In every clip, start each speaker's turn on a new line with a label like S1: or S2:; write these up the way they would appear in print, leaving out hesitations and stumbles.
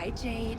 S1: Hi, Jade.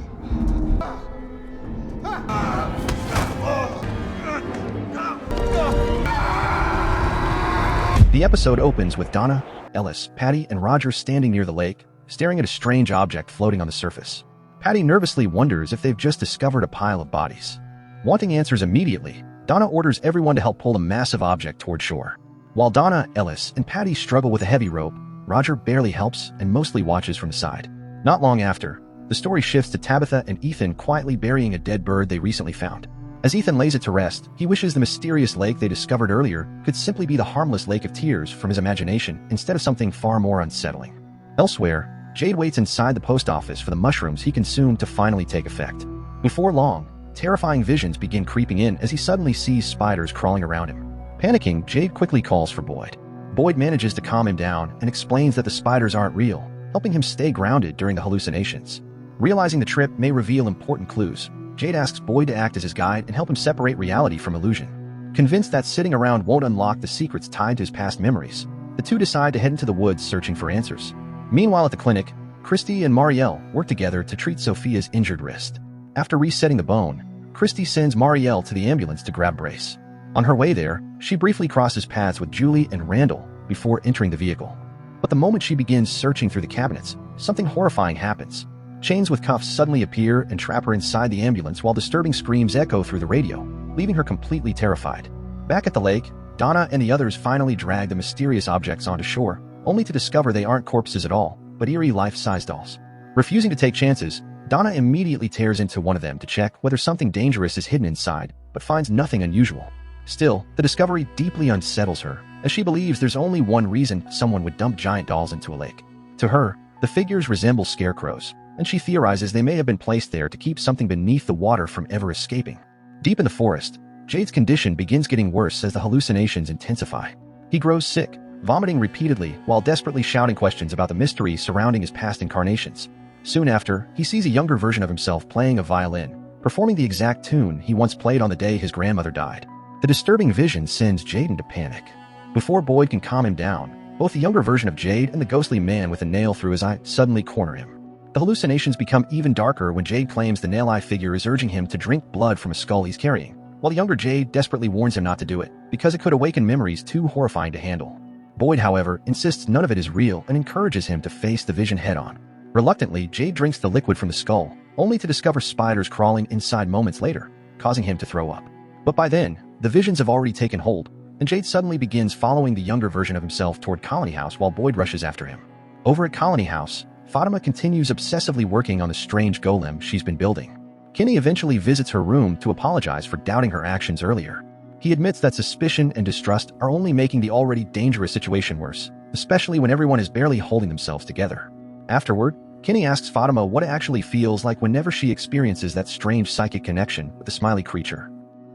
S2: The episode opens with Donna, Ellis, Patty, and Roger standing near the lake, staring at a strange object floating on the surface. Patty nervously wonders if they've just discovered a pile of bodies. Wanting answers immediately, Donna orders everyone to help pull the massive object toward shore. While Donna, Ellis, and Patty struggle with a heavy rope, Roger barely helps and mostly watches from the side. Not long after, the story shifts to Tabitha and Ethan quietly burying a dead bird they recently found. As Ethan lays it to rest, he wishes the mysterious lake they discovered earlier could simply be the harmless lake of tears from his imagination instead of something far more unsettling. Elsewhere, Jade waits inside the post office for the mushrooms he consumed to finally take effect. Before long, terrifying visions begin creeping in as he suddenly sees spiders crawling around him. Panicking, Jade quickly calls for Boyd. Boyd manages to calm him down and explains that the spiders aren't real, helping him stay grounded during the hallucinations. Realizing the trip may reveal important clues, Jade asks Boyd to act as his guide and help him separate reality from illusion. Convinced that sitting around won't unlock the secrets tied to his past memories, the two decide to head into the woods searching for answers. Meanwhile at the clinic, Christy and Marielle work together to treat Sophia's injured wrist. After resetting the bone, Christy sends Marielle to the ambulance to grab Brace. On her way there, she briefly crosses paths with Julie and Randall before entering the vehicle. But the moment she begins searching through the cabinets, something horrifying happens. Chains with cuffs suddenly appear and trap her inside the ambulance while disturbing screams echo through the radio, leaving her completely terrified. Back at the lake, Donna and the others finally drag the mysterious objects onto shore, only to discover they aren't corpses at all, but eerie life-size dolls. Refusing to take chances, Donna immediately tears into one of them to check whether something dangerous is hidden inside, but finds nothing unusual. Still, the discovery deeply unsettles her, as she believes there's only one reason someone would dump giant dolls into a lake. To her, the figures resemble scarecrows, and she theorizes they may have been placed there to keep something beneath the water from ever escaping. Deep in the forest, Jade's condition begins getting worse as the hallucinations intensify. He grows sick, vomiting repeatedly while desperately shouting questions about the mystery surrounding his past incarnations. Soon after, he sees a younger version of himself playing a violin, performing the exact tune he once played on the day his grandmother died. The disturbing vision sends Jade into panic. Before Boyd can calm him down, both the younger version of Jade and the ghostly man with a nail through his eye suddenly corner him. The hallucinations become even darker when Jade claims the nail-eye figure is urging him to drink blood from a skull he's carrying, while the younger Jade desperately warns him not to do it, because it could awaken memories too horrifying to handle. Boyd, however, insists none of it is real and encourages him to face the vision head-on. Reluctantly, Jade drinks the liquid from the skull, only to discover spiders crawling inside moments later, causing him to throw up. But by then, the visions have already taken hold, and Jade suddenly begins following the younger version of himself toward Colony House while Boyd rushes after him. Over at Colony House, Fatima continues obsessively working on the strange golem she's been building. Kenny eventually visits her room to apologize for doubting her actions earlier. He admits that suspicion and distrust are only making the already dangerous situation worse, especially when everyone is barely holding themselves together. Afterward, Kenny asks Fatima what it actually feels like whenever she experiences that strange psychic connection with the Smiley creature.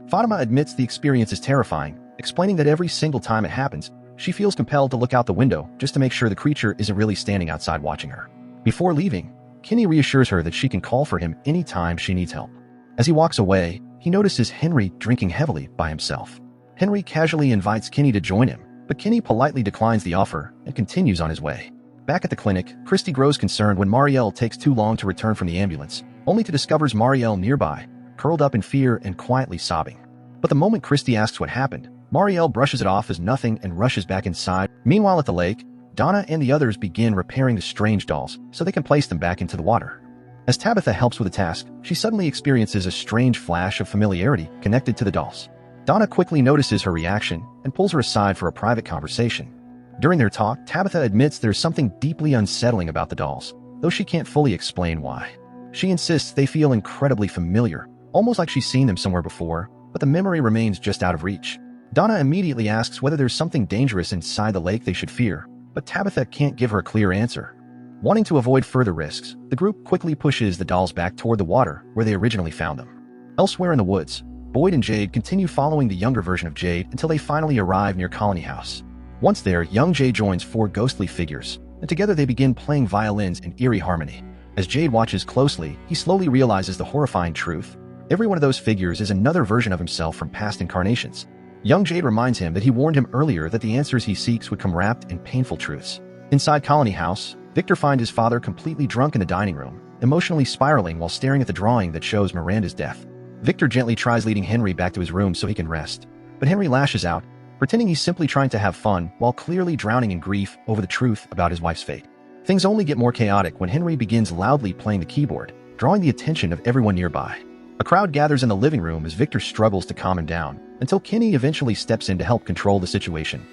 S2: Fatima admits the experience is terrifying, explaining that every single time it happens, she feels compelled to look out the window just to make sure the creature isn't really standing outside watching her. Before leaving, Kenny reassures her that she can call for him anytime she needs help. As he walks away, he notices Henry drinking heavily by himself. Henry casually invites Kenny to join him, but Kenny politely declines the offer and continues on his way. Back at the clinic, Christy grows concerned when Marielle takes too long to return from the ambulance, only to discover Marielle nearby, curled up in fear and quietly sobbing. But the moment Christy asks what happened, Marielle brushes it off as nothing and rushes back inside. Meanwhile at the lake, Donna and the others begin repairing the strange dolls so they can place them back into the water. As Tabitha helps with the task, she suddenly experiences a strange flash of familiarity connected to the dolls. Donna quickly notices her reaction and pulls her aside for a private conversation. During their talk, Tabitha admits there's something deeply unsettling about the dolls, though she can't fully explain why. She insists they feel incredibly familiar, almost like she's seen them somewhere before, but the memory remains just out of reach. Donna immediately asks whether there's something dangerous inside the lake they should fear, but Tabitha can't give her a clear answer. Wanting to avoid further risks, the group quickly pushes the dolls back toward the water where they originally found them. Elsewhere in the woods, Boyd and Jade continue following the younger version of Jade until they finally arrive near Colony House. Once there, young Jade joins four ghostly figures, and together they begin playing violins in eerie harmony. As Jade watches closely, he slowly realizes the horrifying truth. Every one of those figures is another version of himself from past incarnations. Young Jade reminds him that he warned him earlier that the answers he seeks would come wrapped in painful truths. Inside Colony House, Victor finds his father completely drunk in the dining room, emotionally spiraling while staring at the drawing that shows Miranda's death. Victor gently tries leading Henry back to his room so he can rest, but Henry lashes out, pretending he's simply trying to have fun while clearly drowning in grief over the truth about his wife's fate. Things only get more chaotic when Henry begins loudly playing the keyboard, drawing the attention of everyone nearby. A crowd gathers in the living room as Victor struggles to calm him down, until Kenny eventually steps in to help control the situation.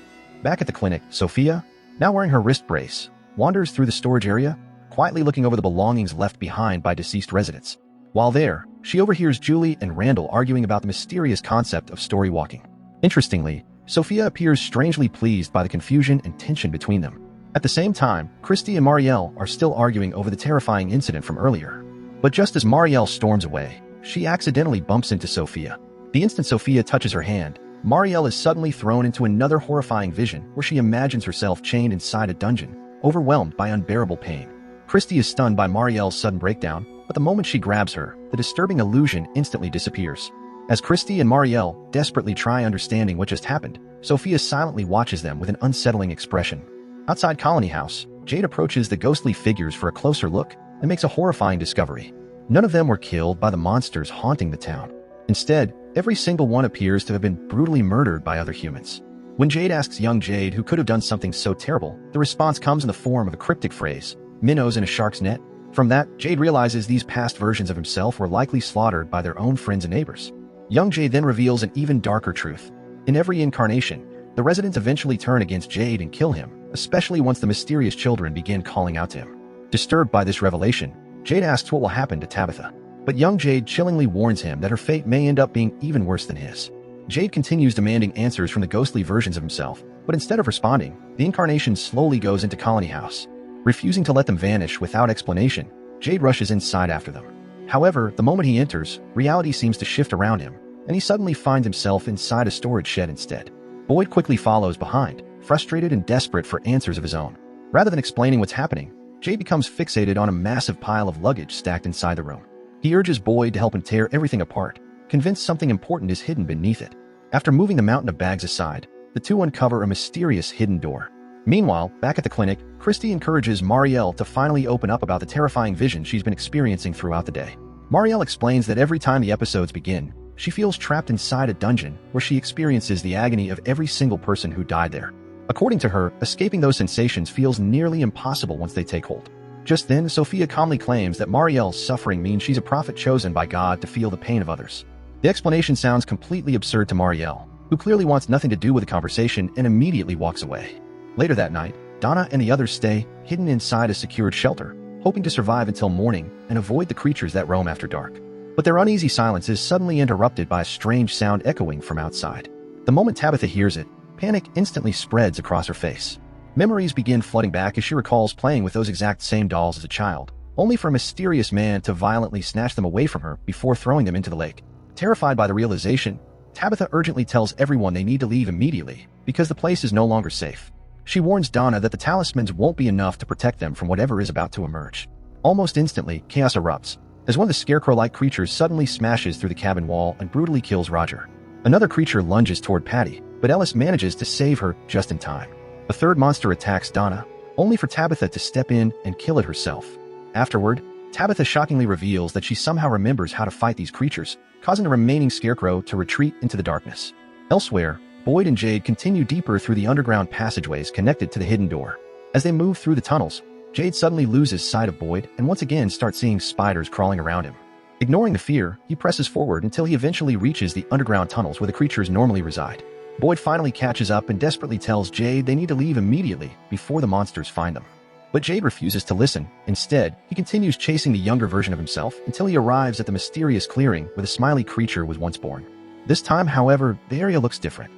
S2: Back at the clinic, Sophia, now wearing her wrist brace, wanders through the storage area, quietly looking over the belongings left behind by deceased residents. While there, she overhears Julie and Randall arguing about the mysterious concept of story walking. Interestingly, Sophia appears strangely pleased by the confusion and tension between them. At the same time, Christy and Marielle are still arguing over the terrifying incident from earlier. But just as Marielle storms away, she accidentally bumps into Sophia. The instant Sophia touches her hand, Marielle is suddenly thrown into another horrifying vision where she imagines herself chained inside a dungeon, overwhelmed by unbearable pain. Christy is stunned by Marielle's sudden breakdown, but the moment she grabs her, the disturbing illusion instantly disappears. As Christy and Marielle desperately try understanding what just happened, Sophia silently watches them with an unsettling expression. Outside Colony House, Jade approaches the ghostly figures for a closer look and makes a horrifying discovery. None of them were killed by the monsters haunting the town. Instead, every single one appears to have been brutally murdered by other humans. When Jade asks young Jade who could have done something so terrible, the response comes in the form of a cryptic phrase, "Minnows in a shark's net." From that, Jade realizes these past versions of himself were likely slaughtered by their own friends and neighbors. Young Jade then reveals an even darker truth. In every incarnation, the residents eventually turn against Jade and kill him, especially once the mysterious children begin calling out to him. Disturbed by this revelation, Jade asks what will happen to Tabitha. But young Jade chillingly warns him that her fate may end up being even worse than his. Jade continues demanding answers from the ghostly versions of himself, but instead of responding, the incarnation slowly goes into Colony House. Refusing to let them vanish without explanation, Jade rushes inside after them. However, the moment he enters, reality seems to shift around him, and he suddenly finds himself inside a storage shed instead. Boyd quickly follows behind, frustrated and desperate for answers of his own. Rather than explaining what's happening, Jade becomes fixated on a massive pile of luggage stacked inside the room. He urges Boyd to help him tear everything apart, convinced something important is hidden beneath it. After moving the mountain of bags aside, the two uncover a mysterious hidden door. Meanwhile, back at the clinic, Christy encourages Marielle to finally open up about the terrifying vision she's been experiencing throughout the day. Marielle explains that every time the episodes begin, she feels trapped inside a dungeon where she experiences the agony of every single person who died there. According to her, escaping those sensations feels nearly impossible once they take hold. Just then, Sophia calmly claims that Marielle's suffering means she's a prophet chosen by God to feel the pain of others. The explanation sounds completely absurd to Marielle, who clearly wants nothing to do with the conversation and immediately walks away. Later that night, Donna and the others stay hidden inside a secured shelter, hoping to survive until morning and avoid the creatures that roam after dark. But their uneasy silence is suddenly interrupted by a strange sound echoing from outside. The moment Tabitha hears it, panic instantly spreads across her face. Memories begin flooding back as she recalls playing with those exact same dolls as a child, only for a mysterious man to violently snatch them away from her before throwing them into the lake. Terrified by the realization, Tabitha urgently tells everyone they need to leave immediately because the place is no longer safe. She warns Donna that the talismans won't be enough to protect them from whatever is about to emerge. Almost instantly, chaos erupts, as one of the scarecrow-like creatures suddenly smashes through the cabin wall and brutally kills Roger. Another creature lunges toward Patty, but Ellis manages to save her just in time. A third monster attacks Donna, only for Tabitha to step in and kill it herself. Afterward, Tabitha shockingly reveals that she somehow remembers how to fight these creatures, causing the remaining scarecrow to retreat into the darkness. Elsewhere, Boyd and Jade continue deeper through the underground passageways connected to the hidden door. As they move through the tunnels, Jade suddenly loses sight of Boyd and once again starts seeing spiders crawling around him. Ignoring the fear, he presses forward until he eventually reaches the underground tunnels where the creatures normally reside. Boyd finally catches up and desperately tells Jade they need to leave immediately before the monsters find them. But Jade refuses to listen. Instead, he continues chasing the younger version of himself until he arrives at the mysterious clearing where the Smiley creature was once born. This time, however, the area looks different.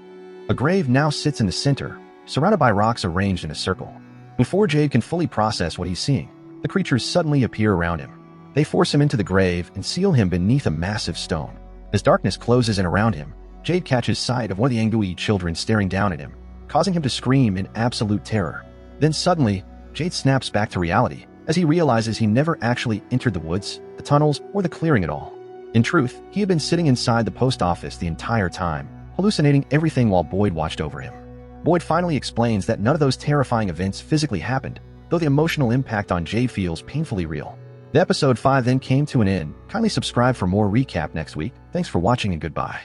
S2: A grave now sits in the center, surrounded by rocks arranged in a circle. Before Jade can fully process what he's seeing, the creatures suddenly appear around him. They force him into the grave and seal him beneath a massive stone. As darkness closes in around him, Jade catches sight of one of the Angui children staring down at him, causing him to scream in absolute terror. Then suddenly, Jade snaps back to reality as he realizes he never actually entered the woods, the tunnels, or the clearing at all. In truth, he had been sitting inside the post office the entire time, hallucinating everything while Boyd watched over him. Boyd finally explains that none of those terrifying events physically happened, though the emotional impact on Jade feels painfully real. The episode 5 then came to an end. Kindly subscribe for more recap next week. Thanks for watching and goodbye.